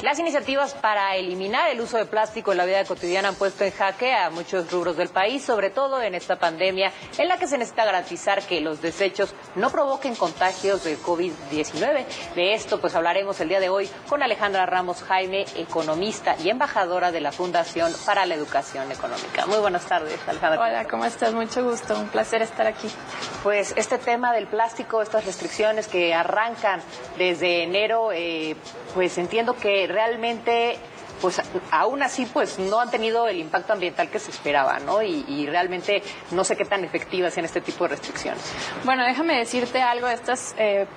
Las iniciativas para eliminar el uso de plástico en la vida cotidiana han puesto en jaque a muchos rubros del país, sobre todo en esta pandemia en la que se necesita garantizar que los desechos no provoquen contagios de COVID-19. De esto pues hablaremos el día de hoy con Alejandra Ramos Jaime, economista y embajadora de la Fundación para la Educación Económica. Muy buenas tardes, Alejandra. Hola, ¿cómo estás? Mucho gusto, un placer estar aquí. Pues este tema del plástico, estas restricciones que arrancan desde enero, pues entiendo que realmente, pues aún así, pues no han tenido el impacto ambiental que se esperaba, ¿no? Y realmente no sé qué tan efectivas sean este tipo de restricciones. Bueno, déjame decirte algo, estas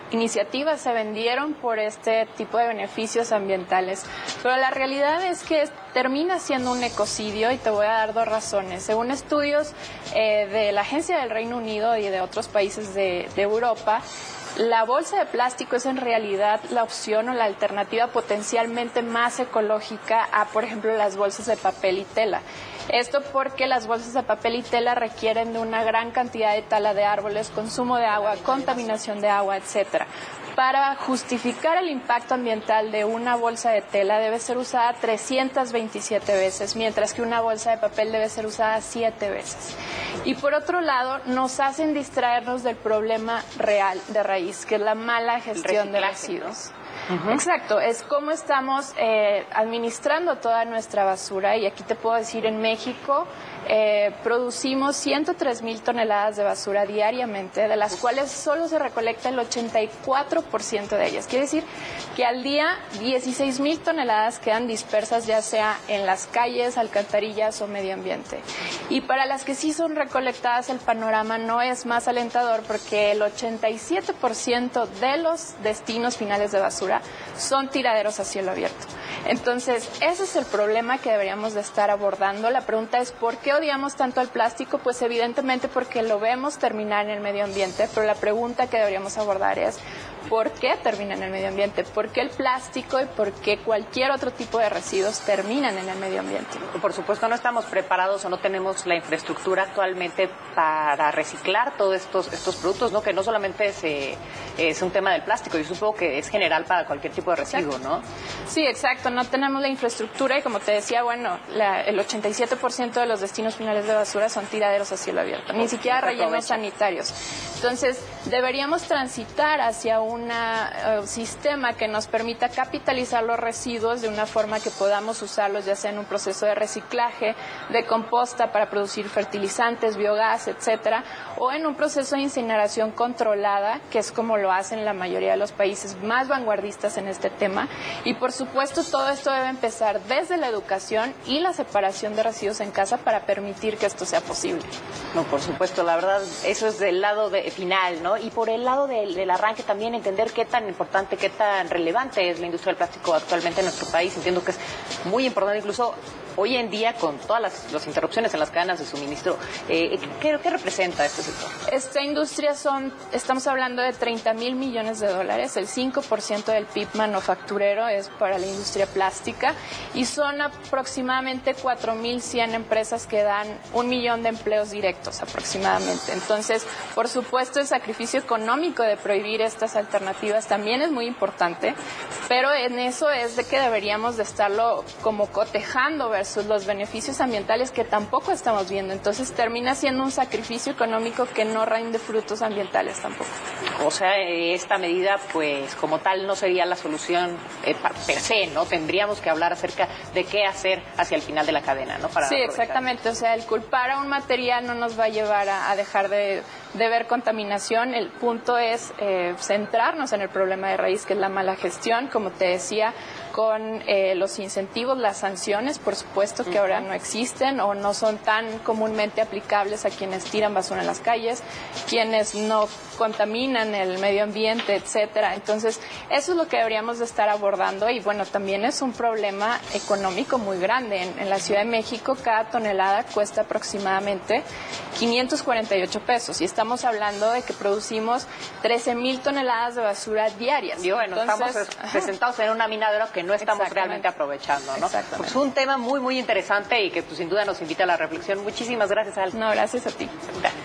iniciativas se vendieron por este tipo de beneficios ambientales, pero la realidad es que termina siendo un ecocidio y te voy a dar dos razones. Según estudios de la Agencia del Reino Unido y de otros países de Europa, la bolsa de plástico es en realidad la opción o la alternativa potencialmente más ecológica a, por ejemplo, las bolsas de papel y tela. Esto porque las bolsas de papel y tela requieren de una gran cantidad de tala de árboles, consumo de agua, contaminación de agua, etcétera. Para justificar el impacto ambiental de una bolsa de tela debe ser usada 327 veces, mientras que una bolsa de papel debe ser usada 7 veces. Y por otro lado, nos hacen distraernos del problema real de raíz, que es la mala gestión de residuos. Exacto, es cómo estamos administrando toda nuestra basura, y aquí te puedo decir, en México producimos 103,000 toneladas de basura diariamente, de las cuales solo se recolecta el 84% de ellas. Quiere decir que al día 16,000 toneladas quedan dispersas, ya sea en las calles, alcantarillas o medio ambiente. Y para las que sí son recolectadas, el panorama no es más alentador, porque el 87% de los destinos finales de basura son tiraderos a cielo abierto. Entonces, ese es el problema que deberíamos de estar abordando. La pregunta es, ¿por qué odiamos tanto al plástico? Pues evidentemente porque lo vemos terminar en el medio ambiente, pero la pregunta que deberíamos abordar es, ¿por qué termina en el medio ambiente? ¿Por qué el plástico y por qué cualquier otro tipo de residuos terminan en el medio ambiente? Por supuesto, no estamos preparados o no tenemos la infraestructura actualmente para reciclar todos estos productos, ¿no? Que no solamente es un tema del plástico, yo supongo que es general para cualquier tipo de residuo, ¿no? Sí, exacto, no tenemos la infraestructura y, como te decía, bueno, el 87% de los destinos finales de basura son tiraderos a cielo abierto, ni siquiera rellenos sanitarios. Entonces, deberíamos transitar hacia un sistema que nos permita capitalizar los residuos de una forma que podamos usarlos, ya sea en un proceso de reciclaje, de composta para producir fertilizantes, biogás, etcétera, o en un proceso de incineración controlada, que es como lo hacen la mayoría de los países más vanguardistas en este tema. Y por supuesto, todo esto debe empezar desde la educación y la separación de residuos en casa para permitir que esto sea posible. No, por supuesto, la verdad, eso es del lado final, ¿no? Y por el lado del arranque también entender qué tan importante, qué tan relevante es la industria del plástico actualmente en nuestro país. Entiendo que es muy importante, incluso hoy en día, con todas las interrupciones en las cadenas de suministro. ¿Qué representa este sector? Esta industria estamos hablando de 30,000 millones de dólares, el 5% del PIB manufacturero es para la industria plástica, y son aproximadamente 4,100 empresas que dan 1 millón de empleos directos aproximadamente. Entonces, por supuesto, el sacrificio económico de prohibir estas alternativas también es muy importante, pero en eso es de que deberíamos de estarlo como cotejando versus los beneficios ambientales, que tampoco estamos viendo. Entonces termina siendo un sacrificio económico que no rinde frutos ambientales tampoco. O sea, esta medida pues como tal no sería la solución per se, ¿no? Tendríamos que hablar acerca de qué hacer hacia el final de la cadena, ¿no? Sí, exactamente. O sea, el culpar a un material no nos va a llevar a dejar de ver contaminación. El punto es centrarnos en el problema de raíz, que es la mala gestión, como te decía, con los incentivos, las sanciones, por supuesto que ahora no existen o no son tan comúnmente aplicables a quienes tiran basura en las calles, quienes no contaminan el medio ambiente, etcétera. Entonces, eso es lo que deberíamos de estar abordando. Y bueno, también es un problema económico muy grande. En la Ciudad de México, cada tonelada cuesta aproximadamente 548 pesos, y estamos hablando de que producimos 13,000 toneladas de basura diarias. Y bueno, entonces, estamos sentados en una mina de oro que no estamos realmente aprovechando, ¿no? Exactamente. Pues un tema muy, muy interesante y que pues, sin duda nos invita a la reflexión. Muchísimas gracias, Al. No, gracias a ti. Gracias.